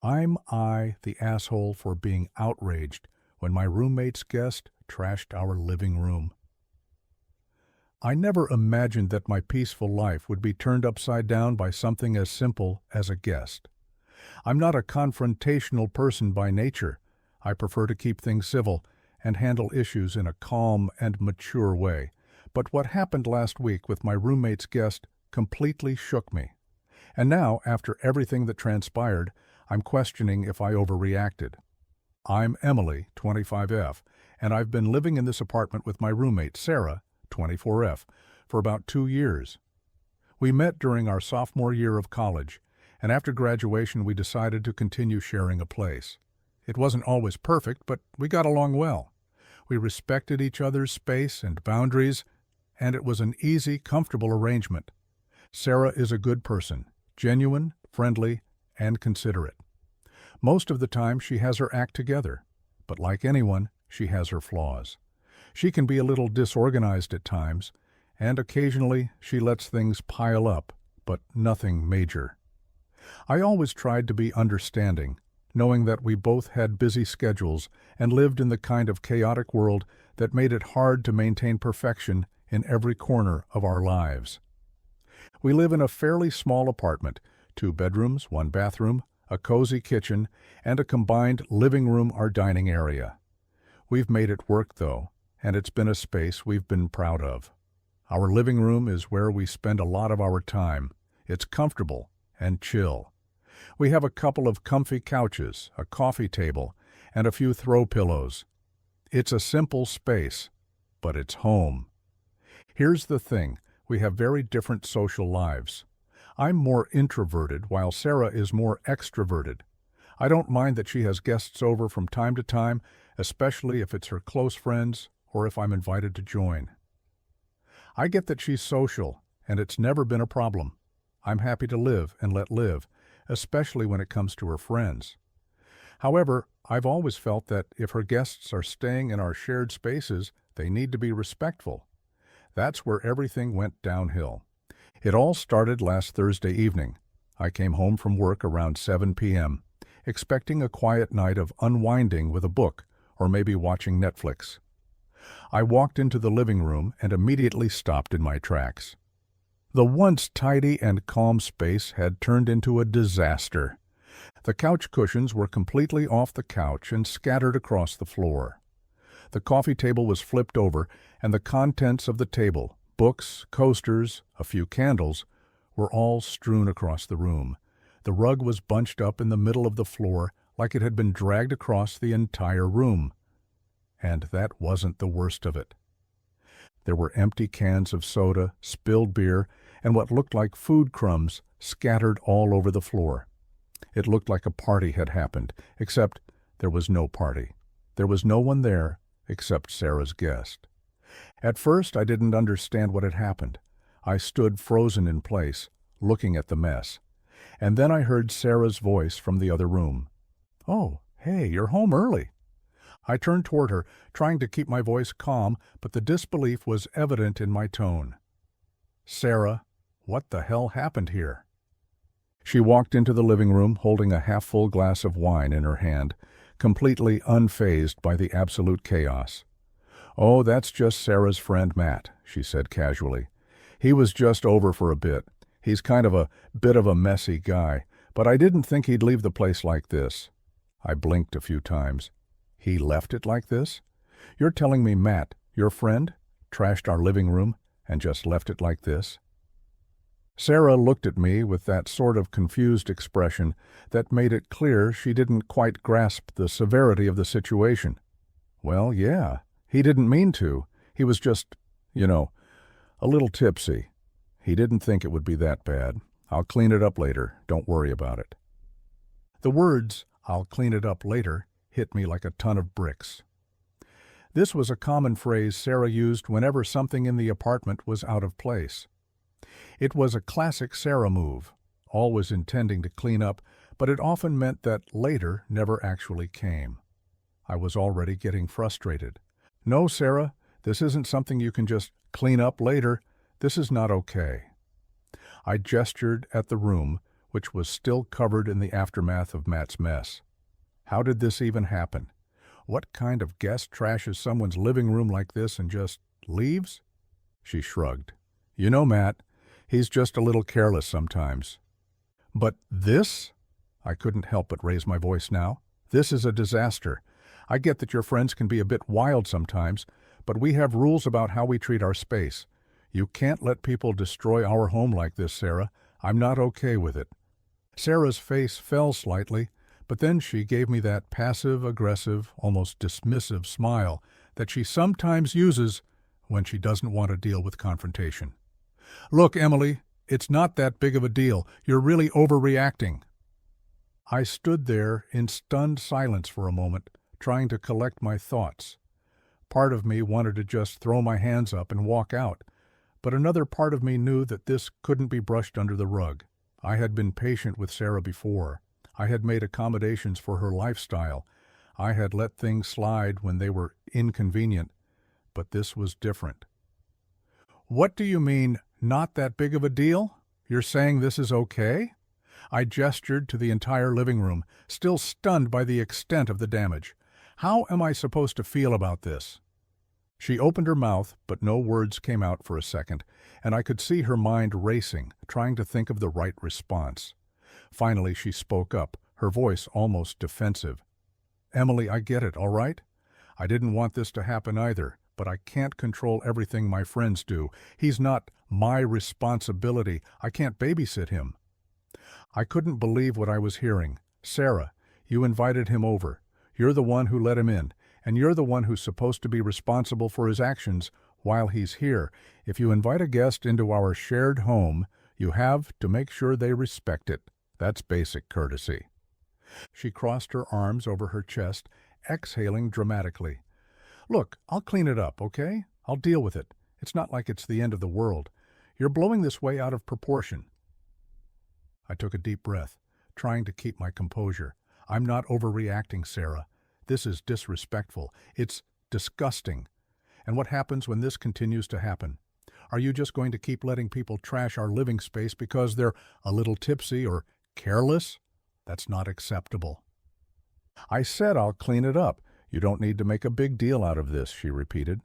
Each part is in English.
The asshole for being outraged when my roommate's guest trashed our living room. I never imagined that my peaceful life would be turned upside down by something as simple as a guest. I'm not a confrontational person by nature. I prefer to keep things civil and handle issues in a calm and mature way. But what happened last week with my roommate's guest completely shook me. And now, after everything that transpired, I'm questioning if I overreacted. I'm Emily, 25F, and I've been living in this apartment with my roommate, Sarah, 24F, for about 2 years. We met during our sophomore year of college, and after graduation we decided to continue sharing a place. It wasn't always perfect, but we got along well. We respected each other's space and boundaries, and it was an easy, comfortable arrangement. Sarah is a good person, genuine, friendly, and considerate. Most of the time she has her act together, but like anyone, she has her flaws. She can be a little disorganized at times, and occasionally she lets things pile up, but nothing major. I always tried to be understanding, knowing that we both had busy schedules and lived in the kind of chaotic world that made it hard to maintain perfection in every corner of our lives. We live in a fairly small apartment, 2 bedrooms, 1 bathroom, a cozy kitchen, and a combined living room or dining area. We've made it work, though, and it's been a space we've been proud of. Our living room is where we spend a lot of our time. It's comfortable and chill. We have a couple of comfy couches, a coffee table, and a few throw pillows. It's a simple space, but it's home. Here's the thing, we have very different social lives. I'm more introverted while Sarah is more extroverted. I don't mind that she has guests over from time to time, especially if it's her close friends or if I'm invited to join. I get that she's social, and it's never been a problem. I'm happy to live and let live, especially when it comes to her friends. However, I've always felt that if her guests are staying in our shared spaces, they need to be respectful. That's where everything went downhill. It all started last Thursday evening. I came home from work around 7 p.m., expecting a quiet night of unwinding with a book or maybe watching Netflix. I walked into the living room and immediately stopped in my tracks. The once tidy and calm space had turned into a disaster. The couch cushions were completely off the couch and scattered across the floor. The coffee table was flipped over, and the contents of the table, books, coasters, a few candles, were all strewn across the room. The rug was bunched up in the middle of the floor like it had been dragged across the entire room. And that wasn't the worst of it. There were empty cans of soda, spilled beer, and what looked like food crumbs scattered all over the floor. It looked like a party had happened, except there was no party. There was no one there except Sarah's guest. At first, I didn't understand what had happened. I stood frozen in place, looking at the mess. And then I heard Sarah's voice from the other room. "Oh, hey, you're home early." I turned toward her, trying to keep my voice calm, but the disbelief was evident in my tone. "Sarah, what the hell happened here?" She walked into the living room holding a half-full glass of wine in her hand, completely unfazed by the absolute chaos. "Oh, that's just Sarah's friend Matt," she said casually. "He was just over for a bit. He's kind of a bit of a messy guy, but I didn't think he'd leave the place like this." I blinked a few times. "He left it like this? You're telling me Matt, your friend, trashed our living room and just left it like this?" Sarah looked at me with that sort of confused expression that made it clear she didn't quite grasp the severity of the situation. "Well, yeah, he didn't mean to. He was just, a little tipsy. He didn't think it would be that bad. I'll clean it up later. Don't worry about it." The words, "I'll clean it up later," hit me like a ton of bricks. This was a common phrase Sarah used whenever something in the apartment was out of place. It was a classic Sarah move, always intending to clean up, but it often meant that later never actually came. I was already getting frustrated. "No, Sarah, this isn't something you can just clean up later. This is not okay." I gestured at the room, which was still covered in the aftermath of Matt's mess. How did this even happen? What kind of guest trashes someone's living room like this and just leaves? She shrugged. You know, Matt, he's just a little careless sometimes. But this? I couldn't help but raise my voice now. This is a disaster. I get that your friends can be a bit wild sometimes, but we have rules about how we treat our space. You can't let people destroy our home like this, Sarah. I'm not okay with it. Sarah's face fell slightly, but then she gave me that passive-aggressive, almost dismissive smile that she sometimes uses when she doesn't want to deal with confrontation. Look, Emily, it's not that big of a deal. You're really overreacting. I stood there in stunned silence for a moment, trying to collect my thoughts. Part of me wanted to just throw my hands up and walk out, but another part of me knew that this couldn't be brushed under the rug. I had been patient with Sarah before. I had made accommodations for her lifestyle. I had let things slide when they were inconvenient, but this was different. What do you mean, not that big of a deal? You're saying this is okay? I gestured to the entire living room, still stunned by the extent of the damage. How am I supposed to feel about this? She opened her mouth, but no words came out for a second, and I could see her mind racing, trying to think of the right response. Finally, she spoke up, her voice almost defensive. Emily, I get it, all right? I didn't want this to happen either, but I can't control everything my friends do. He's not my responsibility. I can't babysit him. I couldn't believe what I was hearing. Sarah, you invited him over. You're the one who let him in, and you're the one who's supposed to be responsible for his actions while he's here. If you invite a guest into our shared home, you have to make sure they respect it. That's basic courtesy. She crossed her arms over her chest, exhaling dramatically. Look, I'll clean it up, okay? I'll deal with it. It's not like it's the end of the world. You're blowing this way out of proportion. I took a deep breath, trying to keep my composure. I'm not overreacting, Sarah. This is disrespectful. It's disgusting. And what happens when this continues to happen? Are you just going to keep letting people trash our living space because they're a little tipsy or careless? That's not acceptable. I said I'll clean it up. You don't need to make a big deal out of this, she repeated.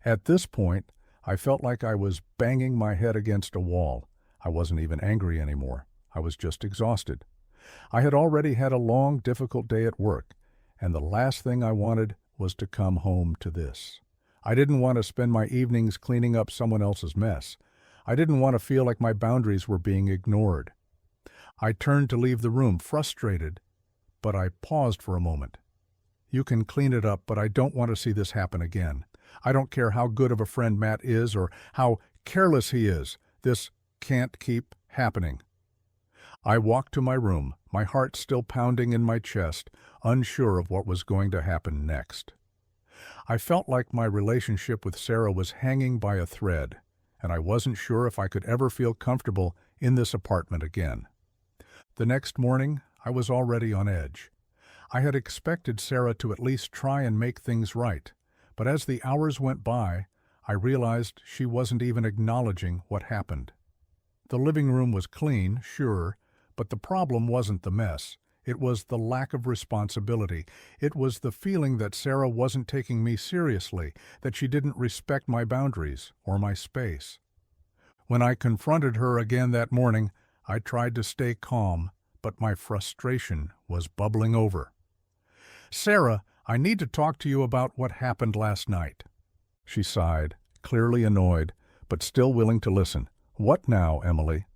At this point, I felt like I was banging my head against a wall. I wasn't even angry anymore. I was just exhausted. I had already had a long, difficult day at work, and the last thing I wanted was to come home to this. I didn't want to spend my evenings cleaning up someone else's mess. I didn't want to feel like my boundaries were being ignored. I turned to leave the room, frustrated, but I paused for a moment. You can clean it up, but I don't want to see this happen again. I don't care how good of a friend Matt is or how careless he is. This can't keep happening. I walked to my room, my heart still pounding in my chest, unsure of what was going to happen next. I felt like my relationship with Sarah was hanging by a thread, and I wasn't sure if I could ever feel comfortable in this apartment again. The next morning, I was already on edge. I had expected Sarah to at least try and make things right, but as the hours went by, I realized she wasn't even acknowledging what happened. The living room was clean, sure, but the problem wasn't the mess. It was the lack of responsibility. It was the feeling that Sarah wasn't taking me seriously, that she didn't respect my boundaries or my space. When I confronted her again that morning, I tried to stay calm, but my frustration was bubbling over. Sarah, I need to talk to you about what happened last night. She sighed, clearly annoyed, but still willing to listen. What now, Emily?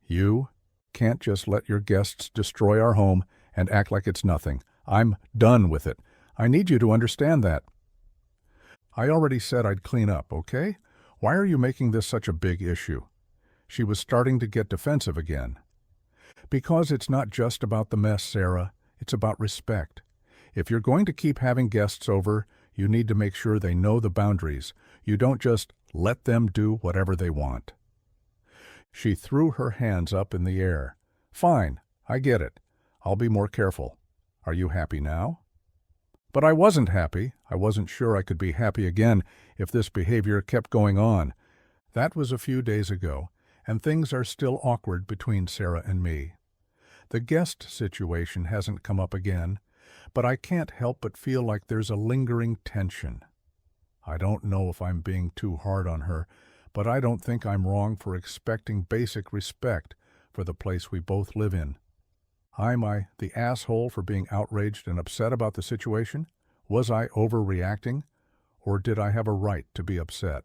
You can't just let your guests destroy our home and act like it's nothing. I'm done with it. I need you to understand that. I already said I'd clean up, okay? Why are you making this such a big issue? She was starting to get defensive again. Because it's not just about the mess, Sarah. It's about respect. If you're going to keep having guests over, you need to make sure they know the boundaries. You don't just let them do whatever they want. She threw her hands up in the air. Fine, I get it. I'll be more careful. Are you happy now? But I wasn't happy. I wasn't sure I could be happy again if this behavior kept going on. That was a few days ago, and things are still awkward between Sarah and me. The guest situation hasn't come up again, but I can't help but feel like there's a lingering tension. I don't know if I'm being too hard on her, but I don't think I'm wrong for expecting basic respect for the place we both live in. Am I the asshole for being outraged and upset about the situation? Was I overreacting? Or did I have a right to be upset?